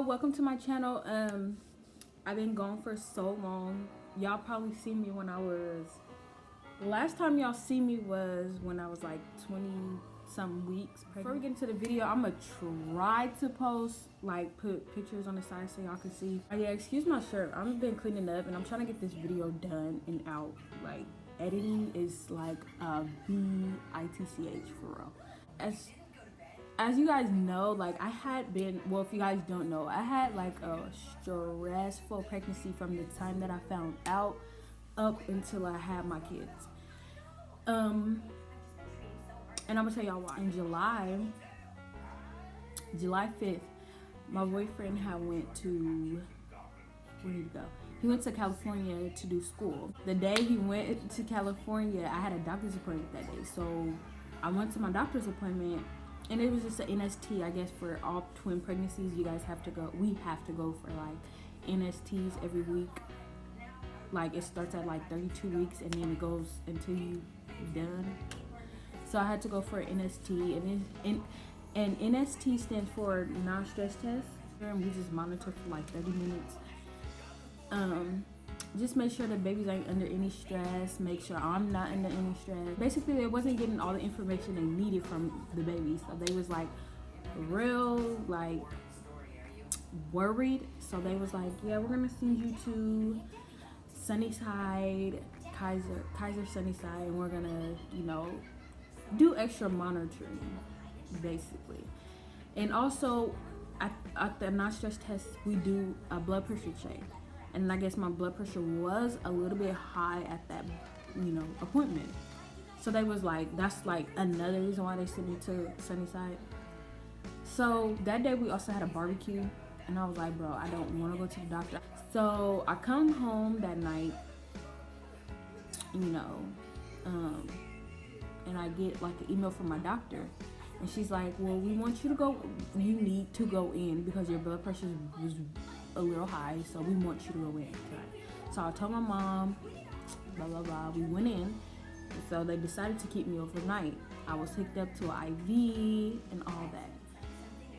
welcome to my channel. I've been gone for so long. Y'all probably see me when I was, the last time y'all see me was when I was like 20 some weeks pregnant. Before we get into the video, I'm gonna try to post, like, put pictures on the side so y'all can see. Yeah, excuse my shirt. I've been cleaning up and I'm trying to get this video done and out. Like, editing is like a bitch for real. As you guys know, like, I had been, well, if you guys don't know, I had like a stressful pregnancy from the time that I found out up until I had my kids. And I'm gonna tell y'all why. In July 5th, my boyfriend had went to, where did he go? He went to California to do school. The day he went to California, I had a doctor's appointment that day. So I went to my doctor's appointment, and it was just an NST. I guess for all twin pregnancies, you guys have to go. We have to go for like NSTs every week. Like, it starts at like 32 weeks and then it goes until you done. So I had to go for an NST, and NST stands for non-stress test. And we just monitor for like 30 minutes. Just make sure the babies ain't under any stress. Make sure I'm not under any stress. Basically, they wasn't getting all the information they needed from the babies. So they was like real like worried. So they was like, yeah, we're gonna send you to Sunnyside, Kaiser Sunnyside, and we're gonna, you know, do extra monitoring, basically. And also at the non-stress test, we do a blood pressure check. And I guess my blood pressure was a little bit high at that, you know, appointment. So they was like, that's like another reason why they sent me to Sunnyside. So that day we also had a barbecue, and I was like, bro, I don't want to go to the doctor. So I come home that night, you know, and I get like an email from my doctor, and she's like, well, we want you to go, you need to go in because your blood pressure was a little high, so we want you to go in. So I told my mom, blah blah blah. We went in, so they decided to keep me overnight. I was hooked up to an IV and all that.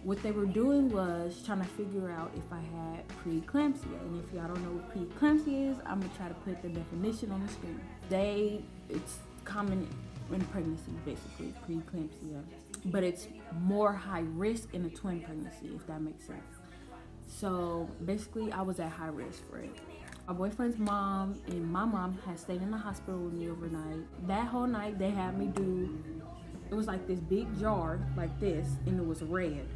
What they were doing was trying to figure out if I had preeclampsia. And if y'all don't know what preeclampsia is, I'm gonna try to put the definition on the screen. It's common in pregnancy, basically, preeclampsia, but it's more high risk in a twin pregnancy, if that makes sense. So basically, I was at high risk for it. My boyfriend's mom and my mom had stayed in the hospital with me overnight. That whole night, they had me do, it was like this big jar like this, and it was red.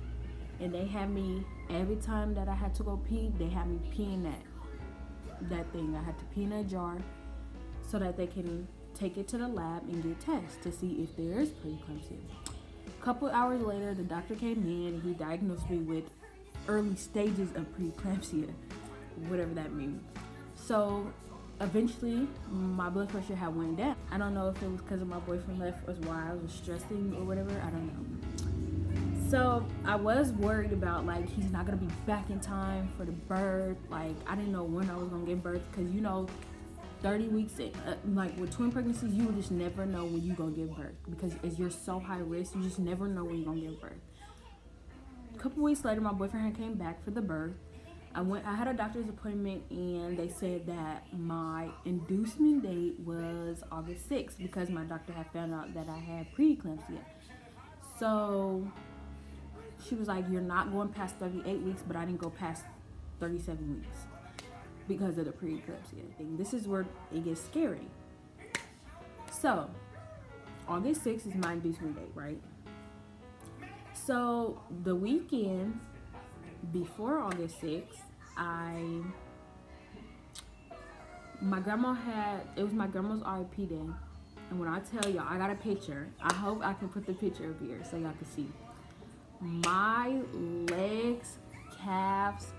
And they had me, every time that I had to go pee, they had me pee in that thing. I had to pee in a jar so that they can take it to the lab and get tests to see if there is preeclampsia. A couple hours later, the doctor came in and he diagnosed me with early stages of preeclampsia, whatever that means. So eventually my blood pressure had went down. I don't know if it was because of my boyfriend left or why I was stressing or whatever, I don't know. So I was worried about, like, he's not gonna be back in time for the birth. Like, I didn't know when I was gonna give birth, because, you know, 30 weeks in, like with twin pregnancies, you just never know when you're gonna give birth, because as you're so high risk, you just never know when you're gonna give birth. A couple weeks later, my boyfriend had came back for the birth. I had a doctor's appointment, and they said that my inducement date was August 6th because my doctor had found out that I had preeclampsia. So she was like, you're not going past 38 weeks, but I didn't go past 37 weeks because of the preeclampsia thing. This is where it gets scary. So August 6th is my inducement date, right? So the weekend before August 6th, my grandma it was my grandma's RIP day. And when I tell y'all, I got a picture. I hope I can put the picture up here so y'all can see. My legs, calves,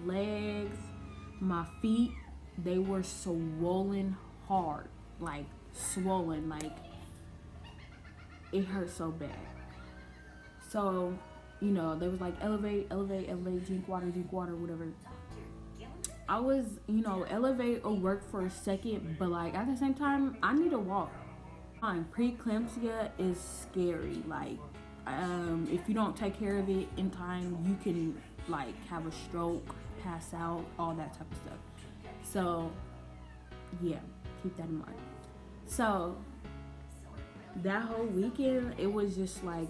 my feet, they were swollen hard. Like, swollen, like, it hurt so bad. So, you know, they was like, elevate, drink water, whatever. I was, you know, elevate or work for a second, but like at the same time, I need to walk. Preeclampsia is scary. Like, If you don't take care of it in time, you can like have a stroke, pass out, all that type of stuff. So yeah, keep that in mind. So that whole weekend, it was just like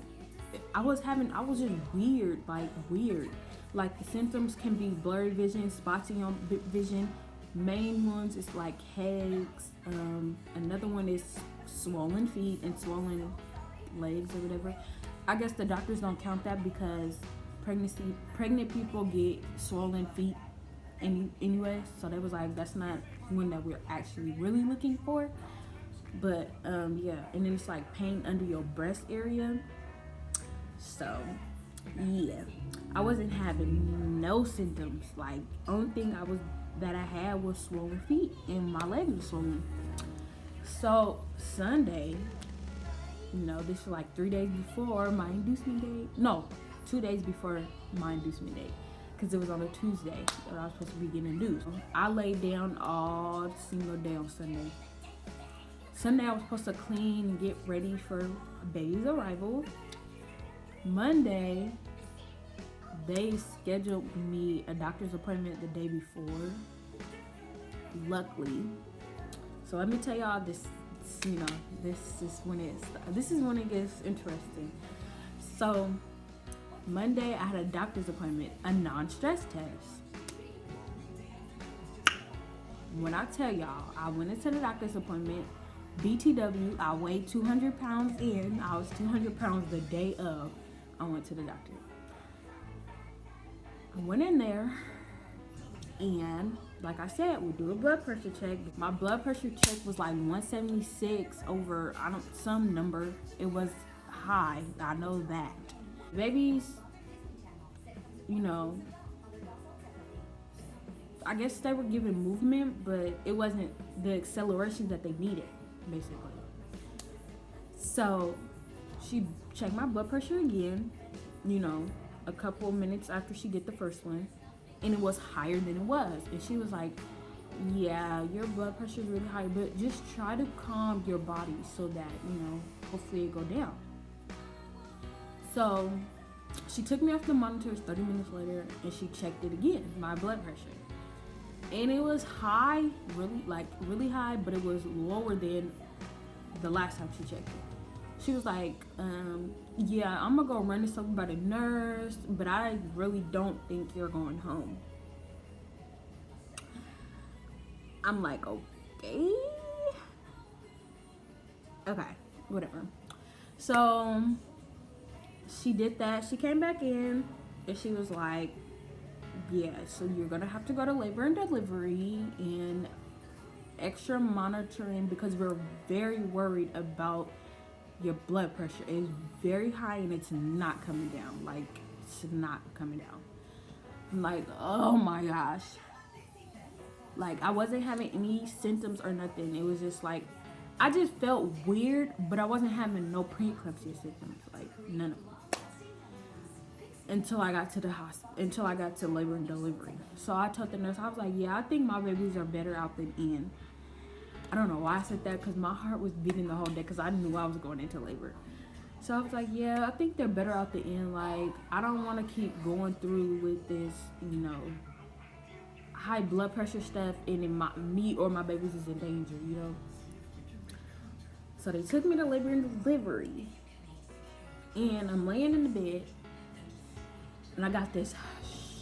I was just weird. Like the symptoms can be blurry vision, spots in your vision. Main ones is like headaches. Another one is swollen feet and swollen legs or whatever. I guess the doctors don't count that because pregnant people get swollen feet anyway. So they was like, that's not one that we're actually really looking for. But yeah, and then it's like pain under your breast area. So yeah, I wasn't having no symptoms. Like only thing that I had was swollen feet and my legs were swollen. So Sunday, this was like 3 days before my inducement date. No, 2 days before my inducement date, because it was on a Tuesday that I was supposed to be getting induced. I laid down all single day on Sunday. Sunday I was supposed to clean and get ready for baby's arrival. Monday, they scheduled me a doctor's appointment the day before, luckily. So let me tell y'all this, this is when it gets interesting. So Monday I had a doctor's appointment, a non-stress test. When I tell y'all, I went into the doctor's appointment, BTW, I weighed 200 pounds in. I was 200 pounds the day of I went to the doctor. I went in there, and like I said, we do a blood pressure check. My blood pressure check was like 176 over some number. It was high, I know that. Babies, I guess they were given movement, but it wasn't the acceleration that they needed, basically. So she checked my blood pressure again, a couple of minutes after she did the first one, and it was higher than it was. And she was like, yeah, your blood pressure is really high, but just try to calm your body so that, hopefully it go down. So she took me off the monitors 30 minutes later, and she checked it again, my blood pressure. And it was high, really high, but it was lower than the last time she checked it. She was like, yeah, I'm gonna go run this up by the nurse, but I really don't think you're going home. I'm like, okay, whatever. So she did that. She came back in, and she was like, yeah, so you're gonna have to go to labor and delivery and extra monitoring because we're very worried about your blood pressure. Is very high and it's not coming down. Like, it's not coming down. I'm like, oh my gosh. Like, I wasn't having any symptoms or nothing. It was just like, I just felt weird, but I wasn't having no preeclampsia symptoms. Like, none of them. Until I got to the hospital, until I got to labor and delivery. So I told the nurse, I was like, yeah, I think my babies are better out than in. I don't know why I said that, because my heart was beating the whole day because I knew I was going into labor. So I was like, yeah, I think they're better out the end. Like, I don't want to keep going through with this, high blood pressure stuff, and then me or my babies is in danger, So they took me to labor and delivery, and I'm laying in the bed, and I got this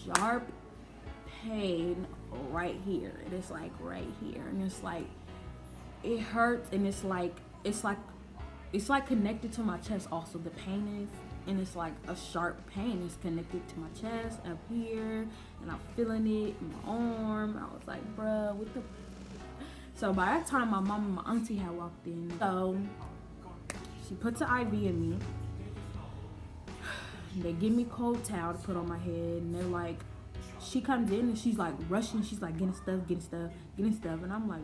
sharp pain right here. And it's like right here, and it's like, it hurts, and it's like connected to my chest also, the pain is, and it's like a sharp pain. It's connected to my chest up here, and I'm feeling it in my arm. I was like, bruh, what the? So by that time, my mom and my auntie had walked in. So she puts an IV in me. They give me cold towel to put on my head, and they're like, she comes in and she's like rushing. She's like getting stuff, and I'm like,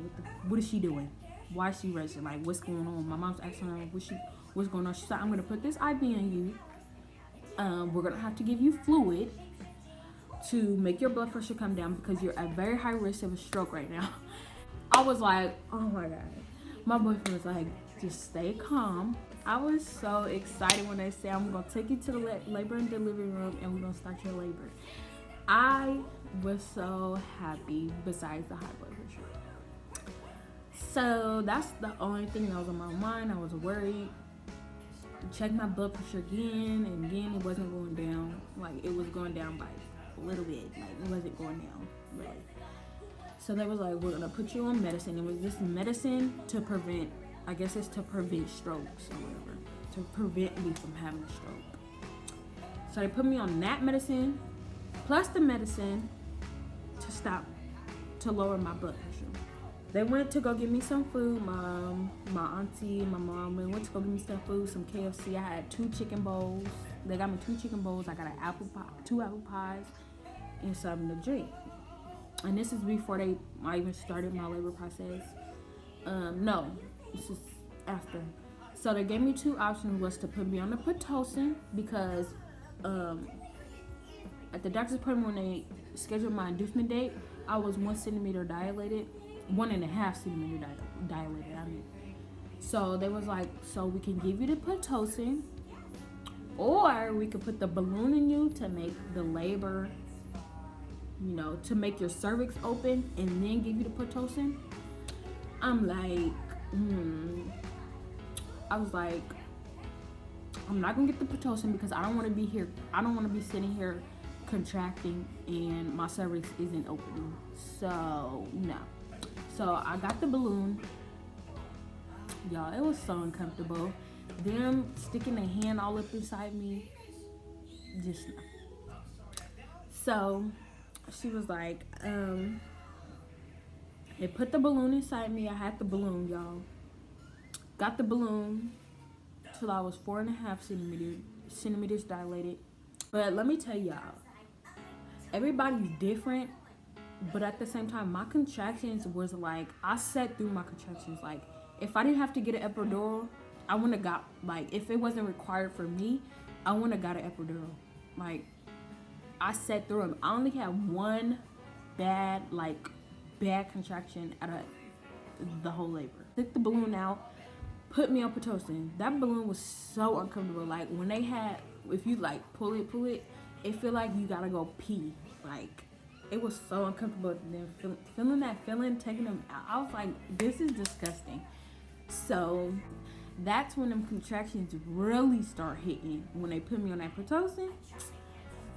what is she doing? Why is she rushing? Like, what's going on? My mom's asking her, what's going on? She's like, I'm gonna put this IV in you. We're gonna have to give you fluid to make your blood pressure come down because you're at very high risk of a stroke right now. I was like, oh my God. My boyfriend was like, just stay calm. I was so excited when they said, I'm going to take you to the labor and delivery room and we're going to start your labor. I was so happy besides the high blood pressure. So that's the only thing that was on my mind. I was worried. Checked my blood pressure again, and again it wasn't going down. Like, it was going down by a little bit. Like, it wasn't going down really. So they was like, we're going to put you on medicine. It was this medicine to prevent, I guess it's to prevent strokes or whatever, to prevent me from having a stroke. So they put me on that medicine, plus the medicine to lower my blood pressure. They went to go get me some food. My auntie and my mom went to go get me some food, some KFC. I had 2 chicken bowls. They got me 2 chicken bowls. I got an apple pie, 2 apple pies, and something to drink. And this is before I even started my labor process. No, this is after. So they gave me 2 options, was to put me on the Pitocin because at the doctor's appointment when they scheduled my inducement date, I was 1 centimeter dilated, 1.5 centimeter dilated. So they was like, so we can give you the Pitocin, or we could put the balloon in you to make the labor, you know, to make your cervix open, and then give you the Pitocin. I'm like, I was like, I'm not gonna get the Pitocin because I don't want to be here. I don't want to be sitting here contracting and my cervix isn't opening. So no. So I got the balloon. Y'all, it was so uncomfortable. Them sticking their hand all up inside me, just no. So she was like, they put the balloon inside me. I had the balloon, y'all. Got the balloon till I was 4.5 centimeters dilated. But let me tell y'all, everybody's different. But at the same time, my contractions was like, I sat through my contractions. Like, if I didn't have to get an epidural, I wouldn't have got, like, if it wasn't required for me, I wouldn't have got an epidural. Like, I sat through them. I only had one bad contraction out of the whole labor. Took the balloon out, put me on Pitocin. That balloon was so uncomfortable. Like, when they had, if you like pull it, it feel like you gotta go pee. Like, it was so uncomfortable. And then feeling that feeling, taking them out, I was like, this is disgusting. So that's when them contractions really start hitting, when they put me on that Pitocin.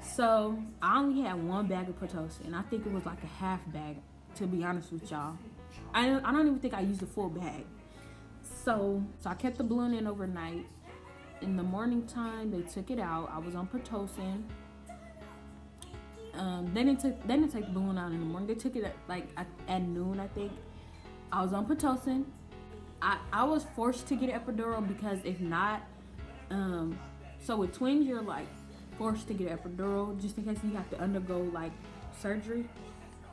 So I only had 1 bag of Pitocin. I think it was like a half bag, to be honest with y'all. I don't even think I used a full bag. So I kept the balloon in overnight. In the morning time, they took it out. I was on Pitocin. They didn't take the balloon out in the morning. They took it at noon, I think. I was on Pitocin. I was forced to get an epidural because if not, so with twins you're like forced to get an epidural just in case you have to undergo like surgery,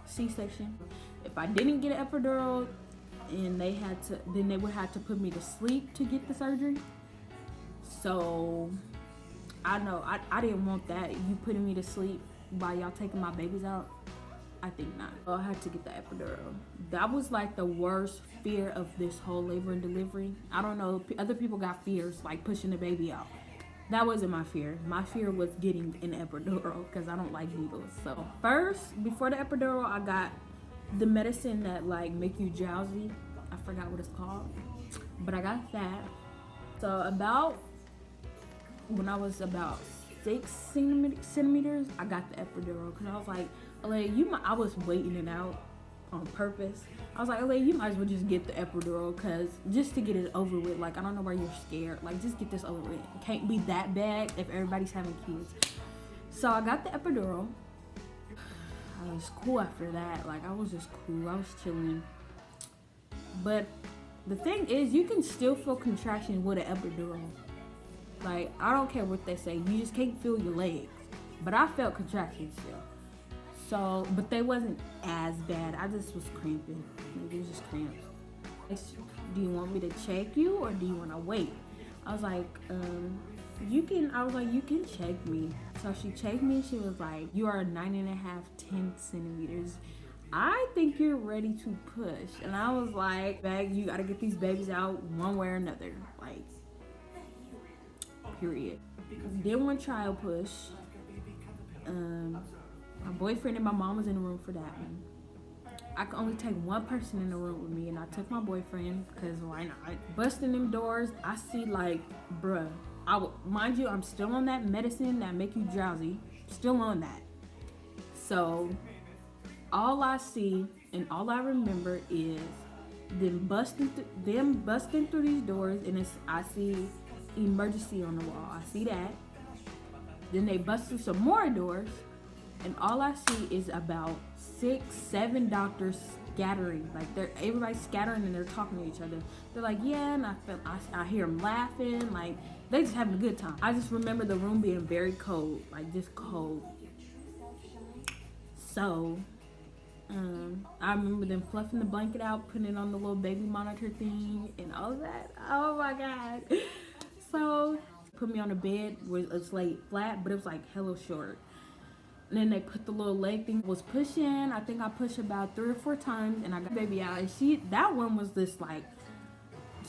C-section. If I didn't get an epidural and then they would have to put me to sleep to get the surgery. So I know I didn't want that. You putting me to sleep while y'all taking my babies out, I think not. So I had to get the epidural. That was like the worst fear of this whole labor and delivery. I don't know, other people got fears like pushing the baby out. That wasn't my fear. My fear was getting an epidural because I don't like needles. So first, before the epidural, I got the medicine that like make you drowsy. I forgot what it's called, but I got that. So when I was about 6 centimeters, I got the epidural because I was like, I was waiting it out on purpose. I was like, you might as well just get the epidural because just to get it over with. Like, I don't know why you're scared. Like, just get this over with. It can't be that bad if everybody's having kids. So I got the epidural. I was cool after that. Like, I was just cool. I was chilling. But the thing is, you can still feel contractions with an epidural. Like, I don't care what they say. You just can't feel your legs. But I felt contractions still. So, but they wasn't as bad. I just was cramping. It was just cramps. Do you want me to check you or do you want to wait? I was like, you can check me. So she checked me and she was like, you are 9.5, 10 centimeters. I think you're ready to push. And I was like, you got to get these babies out one way or another. Like, period. Then one child push. My boyfriend and my mom was in the room for that one. I could only take one person in the room with me, and I took my boyfriend, because why not? Busting them doors, I see like, bruh. Mind you, I'm still on that medicine that make you drowsy. Still on that. So, all I see and all I remember is them busting through these doors, and I see emergency on the wall. I see that. Then they bust through some more doors, and all I see is about 6-7 doctors scattering. Like everybody's scattering and they're talking to each other. They're like, yeah, and I hear them laughing, like they just having a good time. I just remember the room being very cold, like just cold. So, I remember them fluffing the blanket out, putting it on the little baby monitor thing, and all that. Oh my God. So, put me on the bed where it's laid flat, but it was like hella short. And then they put the little leg thing, was pushing. I think I pushed about 3 or 4 times, and I got baby out. And that one was just like,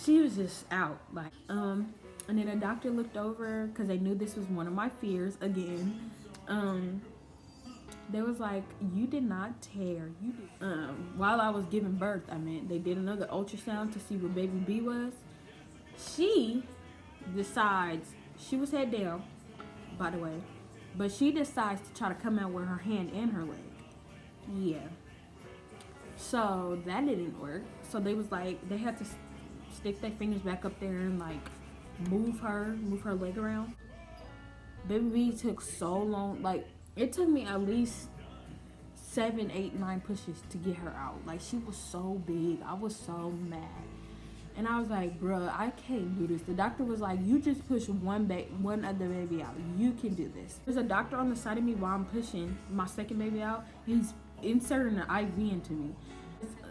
she was just out. Like, and then the doctor looked over, because they knew this was one of my fears again. They was like, you did not tear. You did. While I was giving birth, they did another ultrasound to see where baby B was. She decides, she was head down, by the way, but she decides to try to come out with her hand and her leg. Yeah. So that didn't work. So they was like, they had to stick their fingers back up there and like move her leg around. Baby B took so long. Like, it took me at least 7, 8, 9 pushes to get her out. Like, she was so big. I was so mad. And I was like, bruh, I can't do this. The doctor was like, you just push one other baby out. You can do this. There's a doctor on the side of me while I'm pushing my second baby out. He's inserting an IV into me.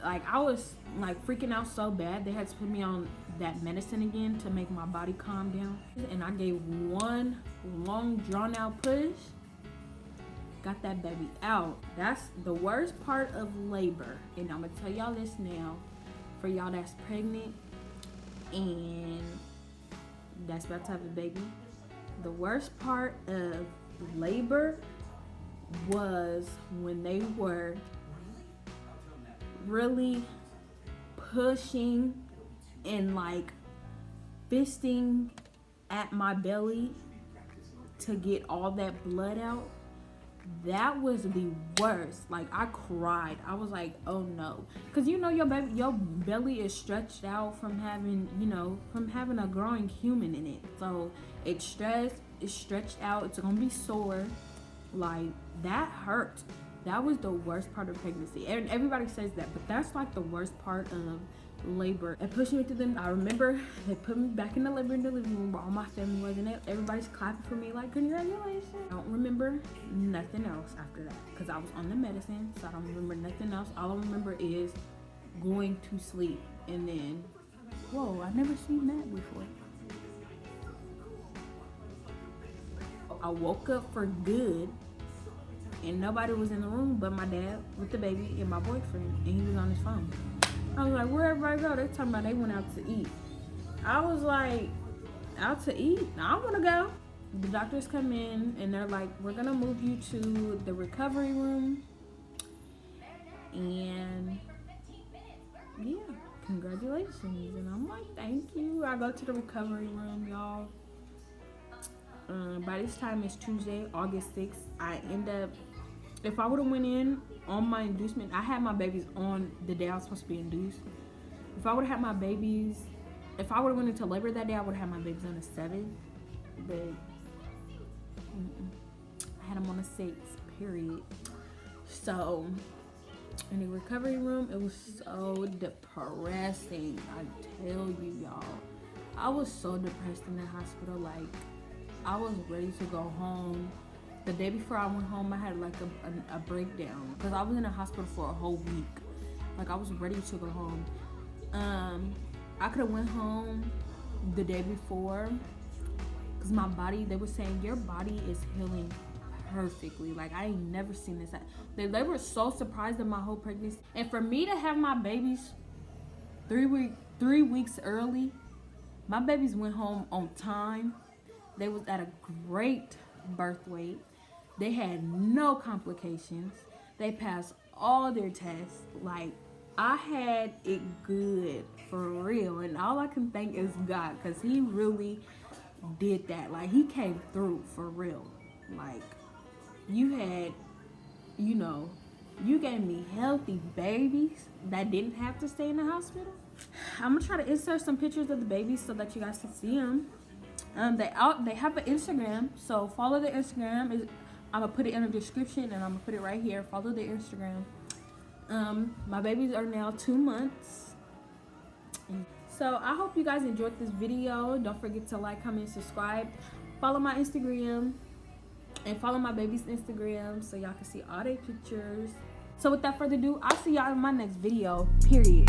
Like, I was like freaking out so bad. They had to put me on that medicine again to make my body calm down. And I gave one long drawn out push. Got that baby out. That's the worst part of labor. And I'm gonna tell y'all this now, for y'all that's pregnant and that's about to have a baby. The worst part of labor was when they were really pushing and like fisting at my belly to get all that blood out. That was the worst. Like, I cried. I was like, oh no, because you know your belly is stretched out from having a growing human in it. So it's stretched out. It's gonna be sore. Like, that hurt. That was the worst part of pregnancy, and everybody says that, but that's like the worst part of labor. And pushing me through them, I remember they put me back in the living room where all my family was in it. Everybody's clapping for me like, congratulations. I don't remember nothing else after that, because I was on the medicine, so I don't remember nothing else. All I remember is going to sleep, and then, whoa, I've never seen that before. I woke up for good, and nobody was in the room but my dad with the baby and my boyfriend, and he was on his phone. I was like, where everybody go? They're talking about they went out to eat. I was like, out to eat? I want to go. The doctors come in and they're like, we're going to move you to the recovery room. And yeah, congratulations. And I'm like, thank you. I go to the recovery room, y'all. By this time, it's Tuesday, August 6th. I end up, if I would have went in on my inducement, I had my babies on the day I was supposed to be induced. If I would have had my babies, if I would have went into labor that day, I would have had my babies on the 7th. But I had them on the 6th, period. So, in the recovery room, it was so depressing. I tell you, y'all. I was so depressed in the hospital. Like, I was ready to go home. The day before I went home, I had like a breakdown because I was in the hospital for a whole week. Like, I was ready to go home. I could have went home the day before because my body, they were saying your body is healing perfectly. Like, I ain't never seen this. They were so surprised at my whole pregnancy. And for me to have my babies 3 weeks early, my babies went home on time. They was at a great birth weight. They had no complications. They passed all their tests. Like, I had it good for real. And all I can thank is God, because he really did that. Like, he came through for real. Like, you had, you know, you gave me healthy babies that didn't have to stay in the hospital. I'm gonna try to insert some pictures of the babies so that you guys can see them. They have an Instagram, so follow their Instagram. I'm gonna put it in the description, and I'm gonna put it right here. Follow their Instagram. My babies are now 2 months. So I hope you guys enjoyed this video. Don't forget to like, comment, subscribe. Follow my Instagram and follow my baby's Instagram so y'all can see all their pictures. So without further ado, I'll see y'all in my next video. Period.